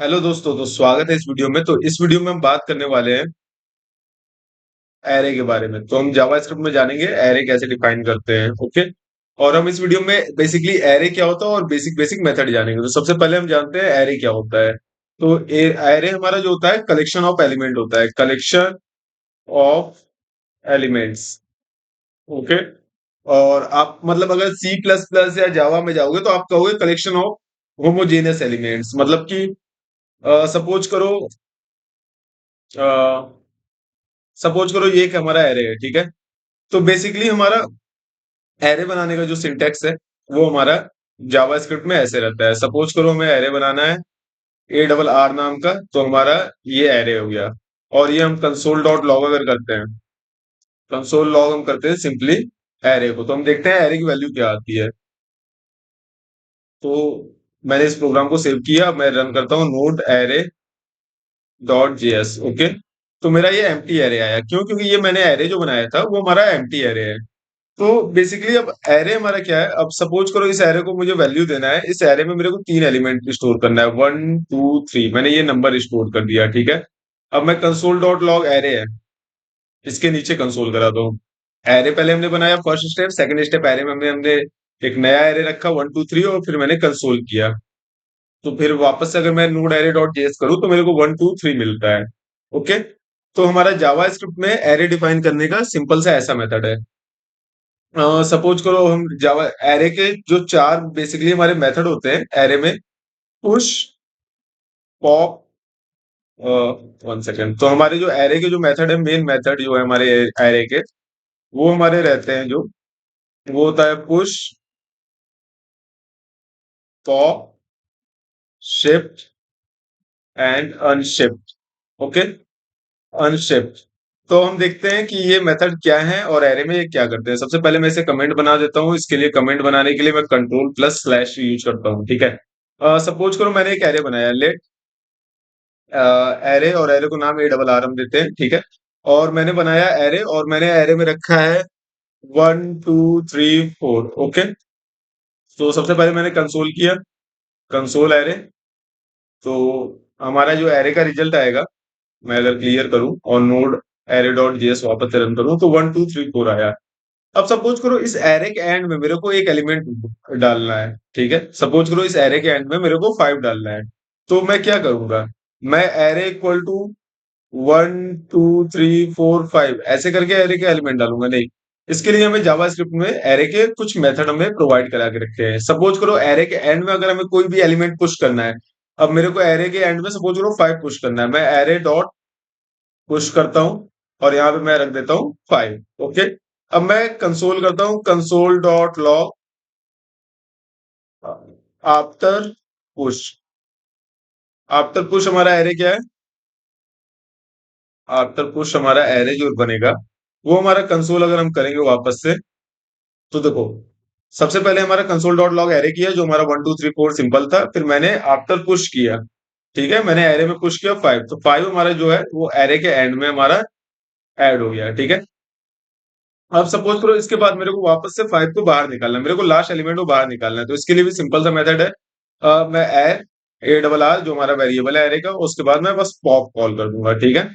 Hello दोस्तों, तो स्वागत है इस वीडियो में। तो इस वीडियो में हम बात करने वाले हैं एरे के बारे में। तो हम जावास्क्रिप्ट में जानेंगे एरे कैसे डिफाइन करते हैं। ओके। और हम इस वीडियो में बेसिकली एरे क्या होता है और बेसिक बेसिक मेथड जानेंगे। तो सबसे पहले हम जानते हैं एरे क्या होता है। तो एरे हमारा जो होता है कलेक्शन ऑफ एलिमेंट होता है, कलेक्शन ऑफ एलिमेंट्स। ओके। और आप मतलब अगर सी प्लस प्लस या जावा में जाओगे तो आप कहोगे कलेक्शन ऑफ होमोजेनियस एलिमेंट्स। मतलब कि सपोज करो, सपोज करो ये एक हमारा एरे है, ठीक है। तो बेसिकली हमारा एरे बनाने का जो सिंटेक्स है वो हमारा जावास्क्रिप्ट में ऐसे रहता है। सपोज करो हमें एरे बनाना है ARR नाम का, तो हमारा ये एरे हो गया। और ये हम कंसोल डॉट लॉग अगर करते हैं, कंसोल लॉग हम करते हैं सिंपली एरे को, तो हम देखते हैं एरे की वैल्यू क्या आती है। तो मैंने इस प्रोग्राम को सेव किया, मैं रन करता हूँ node array dot JS. Okay. तो मेरा ये एम्प्टी एरे आया, क्यों? क्योंकि ये मैंने एरे जो बनाया था वो हमारा एम्प्टी एरे है। तो बेसिकली अब एरे हमारा क्या है, अब सपोज करो इस एरे को मुझे वैल्यू देना है। इस एरे में मेरे को तीन एलिमेंट स्टोर करना है, 1 2 3। मैंने ये नंबर स्टोर कर दिया, ठीक है। अब मैं कंसोल डॉट लॉग एरे है, इसके नीचे कंसोल करा दो। एरे पहले हमने बनाया first step, second step array में हमने हमने एक नया एरे रखा 1 2 3, और फिर मैंने कंसोल किया। तो फिर वापस से अगर मैं नोड एरे डॉट जेएस करूँ तो मेरे को 1 2 3 मिलता है। ओके। तो हमारा जावा स्क्रिप्ट में एरे डिफाइन करने का सिंपल सा ऐसा मेथड है। सपोज करो हम जावा एरे के जो चार बेसिकली हमारे मेथड होते हैं एरे में, पुश, पॉप, वन सेकेंड। तो हमारे जो एरे के जो मेथड है, मेन मेथड जो है हमारे एरे के, वो हमारे रहते हैं जो, वो होता है push, pop, shift and unshift. Okay. Unshift. तो हम देखते हैं कि ये मेथड क्या है और एरे में ये क्या करते हैं। सबसे पहले मैं इसे कमेंट बना देता हूँ। इसके लिए कमेंट बनाने के लिए मैं कंट्रोल प्लस स्लैश यूज करता हूँ, ठीक है। सपोज करो मैंने एक एरे बनाया, लेट एरे, और एरे को नाम ARR हम देते हैं, ठीक है। और मैंने बनाया एरे, और मैंने एरे में रखा है 1 2 3 4। ओके। तो सबसे पहले मैंने कंसोल किया, कंसोल एरे। तो हमारा जो एरे का रिजल्ट आएगा, मैं अगर क्लियर करूं और नोड एरे डॉट जेएस वापस से रन करूं तो 1 2 3 4 आया। अब सपोज करो इस एरे के एंड में मेरे को एक एलिमेंट डालना है, ठीक है। सपोज करो इस एरे के एंड में मेरे को 5 डालना है। तो मैं क्या करूंगा, मैं एरे इक्वल टू 1 2 3 4 5 ऐसे करके एरे के एलिमेंट डालूंगा? नहीं। इसके लिए हमें जावा स्क्रिप्ट में एरे के कुछ मेथड हमें प्रोवाइड करा के रखे हैं। सपोज करो एरे के एंड में अगर हमें कोई भी एलिमेंट पुश करना है, अब मेरे को एरे के एंड में सपोज करो 5 पुश करना है, मैं एरे डॉट पुश करता हूँ और यहाँ पे मैं रख देता हूँ 5। ओके। अब मैं कंसोल करता हूँ, console dot log after push. After push हमारा एरे क्या है, आफ्टर पुश हमारा एरे जो बनेगा वो हमारा कंसोल अगर हम करेंगे वापस से, तो देखो सबसे पहले हमारा कंसोल डॉट लॉग एरे किया जो हमारा 1 2 3 4 सिंपल था। फिर मैंने आफ्टर पुश किया, ठीक है। मैंने एरे में पुश किया 5, तो 5 हमारा जो है वो एरे के एंड में हमारा ऐड हो गया, ठीक है। अब सपोज करो इसके बाद मेरे को वापस से 5 को बाहर निकालना है, मेरे को लास्ट एलिमेंट को बाहर निकालना है। तो इसके लिए भी सिंपल सा मेथड है। मैं एर ARR जो हमारा वेरिएबल है एरे का, उसके बाद मैं बस पॉप कॉल कर दूंगा, ठीक है।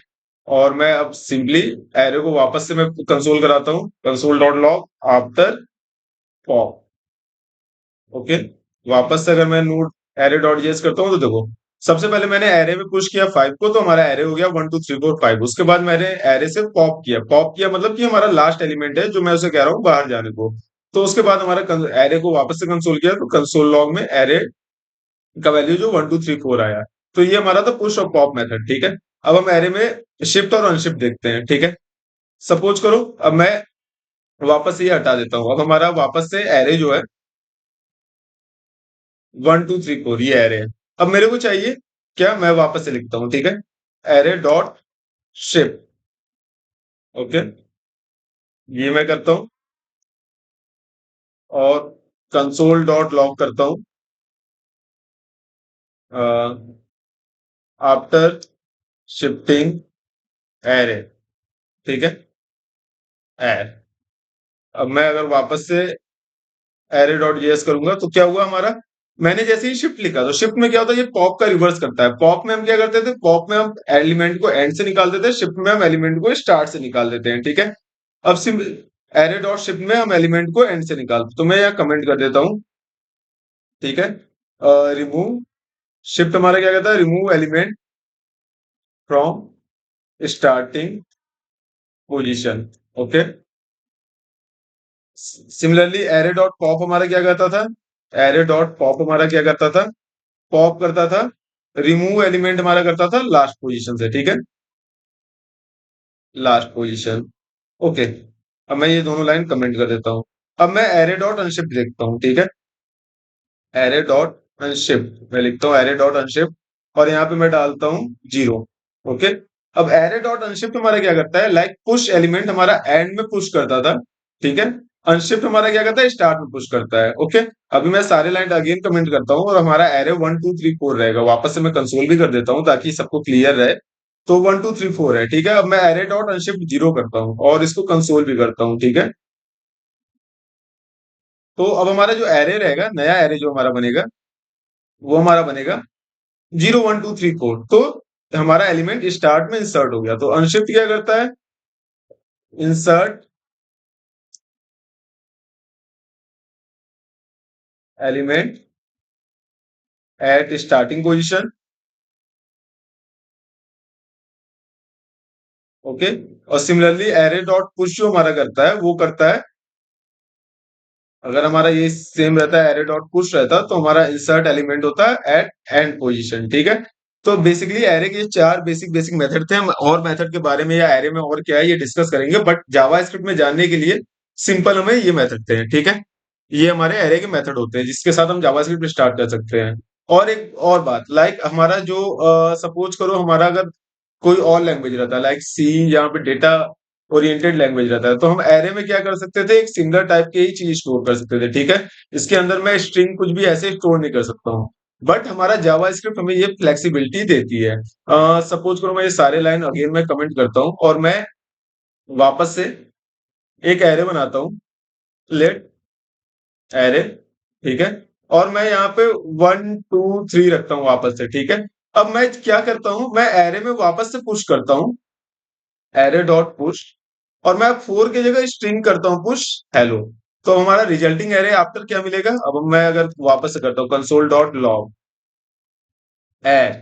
और मैं अब सिंपली एरे को वापस से मैं कंसोल कराता हूँ, console dot log after pop. Okay. वापस से अगर मैं नोड एरे डॉट जेएस करता हूँ तो देखो सबसे पहले मैंने एरे में पुश किया 5 को, तो हमारा एरे हो गया 1 2 3 4 5। उसके बाद मैंने एरे से पॉप किया, पॉप किया मतलब कि हमारा लास्ट एलिमेंट है जो मैं उसे कह रहा हूँ बाहर जाने को। तो उसके बाद हमारा एरे को वापस से कंसोल किया, तो कंसोल लॉग में एरे का वैल्यू जो 1 2 3 4 आया। तो ये हमारा था पुश और पॉप मेथड, ठीक है। अब हम एरे में शिफ्ट और अनशिफ्ट देखते हैं, ठीक है। सपोज करो अब मैं वापस से ये हटा देता हूँ। अब हमारा वापस से एरे जो है 1 2 3 4 ये एरे है। अब मेरे को चाहिए क्या, मैं वापस से लिखता हूँ, ठीक है। Array dot shift. ओके। ये मैं करता हूँ और कंसोल डॉट लॉग करता हूँ आफ्टर शिफ्टिंग एरे, ठीक है। एर। अब मैं अगर वापस से एरे डॉट जेएस करूंगा तो क्या हुआ हमारा, मैंने जैसे ही शिफ्ट लिखा तो शिफ्ट में क्या होता है, ये पॉप का रिवर्स करता है। पॉप में हम क्या करते थे, पॉप में हम एलिमेंट को एंड से निकाल देते हैं, शिफ्ट में हम एलिमेंट को स्टार्ट से निकाल देते हैं, ठीक है। अब सिम एरे डॉट शिफ्ट में हम एलिमेंट को एंड से निकालते, तो मैं यहाँ कमेंट कर देता हूँ, ठीक है। रिमूव शिफ्ट हमारा क्या कहता है, remove element from starting position, okay. Similarly array dot pop हमारा क्या करता था, एरे डॉट पॉप हमारा क्या करता था, पॉप करता था, रिमूव एलिमेंट हमारा करता था लास्ट पोजीशन से, ठीक है, लास्ट पोजीशन, ओके। अब मैं ये दोनों लाइन कमेंट कर देता हूँ। अब मैं एरे डॉट अनशिफ्ट देखता हूँ, ठीक है, एरे डॉट अनशिफ्ट मैं लिखता हूँ, एरे डॉट अनशिफ्ट, और यहाँ पे मैं डालता हूँ 0, ओके। अब एरे डॉट अनशिफ्ट हमारा क्या करता है, लाइक पुश एलिमेंट हमारा एंड में पुश करता था, ठीक है। अनशिफ्ट हमारा क्या करता है, स्टार्ट में पुश करता है, ओके। अभी मैं सारे लाइन अगेन कमेंट करता हूँ और हमारा एरे 1 2 3 4 रहेगा। वापस से मैं कंसोल भी कर देता हूँ ताकि सबको क्लियर रहे। तो 1 2 3 4 है, ठीक है। अब मैं एरे डॉट अनशिफ्ट 0 करता हूँ और इसको कंसोल भी करता हूँ, ठीक है। तो अब हमारा जो एरे रहेगा, नया एरे जो हमारा बनेगा, वो हमारा बनेगा 0 1 2 3 4। तो हमारा एलिमेंट स्टार्ट में इंसर्ट हो गया। तो अनशिफ्ट क्या करता है, insert element at starting position, okay. और सिमिलरली एरे डॉट पुश जो हमारा करता है, वो करता है, अगर हमारा ये सेम रहता है, एरे डॉट पुश रहता, तो हमारा इंसर्ट एलिमेंट होता है एट एंड पोजीशन, ठीक है। तो बेसिकली एरे के चार बेसिक बेसिक मेथड थे। हम और मेथड के बारे में या एरे में और क्या है ये डिस्कस करेंगे, बट जावा स्क्रिप्ट में जानने के लिए सिंपल हमें ये मेथड थे, ठीक है। ये हमारे एरे के मेथड होते हैं जिसके साथ हम जावा स्क्रिप्ट स्टार्ट कर सकते हैं। और एक और बात, लाइक हमारा जो सपोज करो हमारा अगर कोई और लैंग्वेज रहता है, लाइक सी, यहाँ पे डेटा ओरिएंटेड लैंग्वेज रहता है, तो हम एरे में क्या कर सकते थे, एक सिंगल टाइप की ही चीज स्टोर कर सकते थे, ठीक है। इसके अंदर मैं स्ट्रिंग कुछ भी ऐसे स्टोर नहीं कर सकता हूँ। बट हमारा जावा स्क्रिप्ट हमें ये फ्लेक्सिबिलिटी देती है। सपोज करो मैं ये सारे लाइन अगेन मैं कमेंट करता हूँ और मैं वापस से एक एरे बनाता हूँ, लेट एरे, ठीक है। और मैं यहाँ पे 1 2 3 रखता हूँ वापस से, ठीक है। अब मैं क्या करता हूँ, मैं एरे में वापस से पुश करता हूँ, एरे डॉट पुश, और मैं 4 की जगह स्ट्रिंग करता हूँ पुश हेलो। तो हमारा रिजल्टिंग एरे आफ्टर क्या मिलेगा, अब मैं अगर वापस से करता हूँ कंसोल डॉट लॉग एड,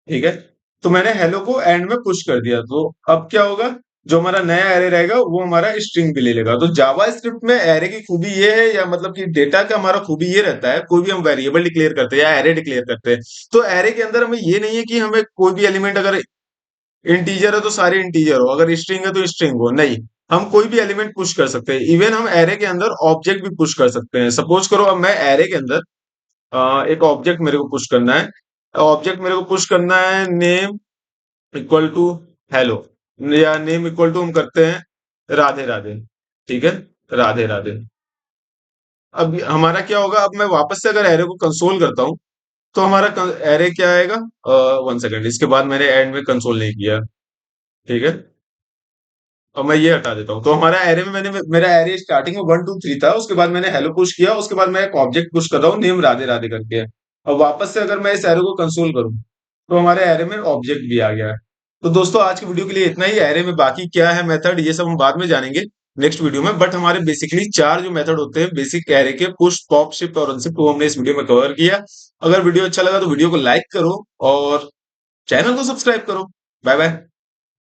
ठीक है। तो मैंने हेलो को एंड में पुश कर दिया, तो अब क्या होगा, जो हमारा नया एरे रहेगा वो हमारा स्ट्रिंग भी ले लेगा। तो जावा स्क्रिप्ट में एरे की खूबी ये है, या मतलब कि डेटा का हमारा खूबी ये रहता है, कोई भी हम वेरिएबल डिक्लेयर करते हैं या एरे डिक्लेयर करते हैं, तो एरे के अंदर हमें ये नहीं है कि हमें कोई भी एलिमेंट अगर इंटीजर है तो सारे इंटीजर हो, अगर स्ट्रिंग है तो स्ट्रिंग हो, नहीं। हम कोई भी एलिमेंट पुश कर सकते हैं। इवन हम एरे के अंदर ऑब्जेक्ट भी पुश कर सकते हैं। सपोज करो अब मैं एरे के अंदर एक ऑब्जेक्ट मेरे को पुश करना है, ऑब्जेक्ट मेरे को पुश करना है नेम इक्वल टू हेलो, या नेम इक्वल टू हम करते हैं राधे राधे, ठीक है, राधे राधे। अब हमारा क्या होगा, अब मैं वापस से अगर एरे को कंसोल करता हूँ तो हमारा एरे क्या आएगा, 1 सेकेंड, इसके बाद मैंने एंड में कंसोल नहीं किया, ठीक है। और मैं ये हटा देता हूँ। तो हमारा एरे में मैंने मेरा एरे स्टार्टिंग में 1 2 3 था, उसके बाद मैंने हेलो पुश किया, उसके बाद मैं एक ऑब्जेक्ट पुश कर रहा हूँ नेम राधे राधे करके। और वापस से अगर मैं इस एरे को कंसोल करूँ तो हमारे एरे में ऑब्जेक्ट भी आ गया है। तो दोस्तों आज की वीडियो के लिए इतना ही। एरे में बाकी क्या है मेथड, ये सब हम बाद में जानेंगे नेक्स्ट वीडियो में। बट हमारे बेसिकली चार जो मेथड होते हैं बेसिक एरे के, पुश पॉप शिफ्ट और अनशिफ्ट, वो हमने इस वीडियो में कवर किया। अगर वीडियो अच्छा लगा तो वीडियो को लाइक करो और चैनल को सब्सक्राइब करो। Bye bye.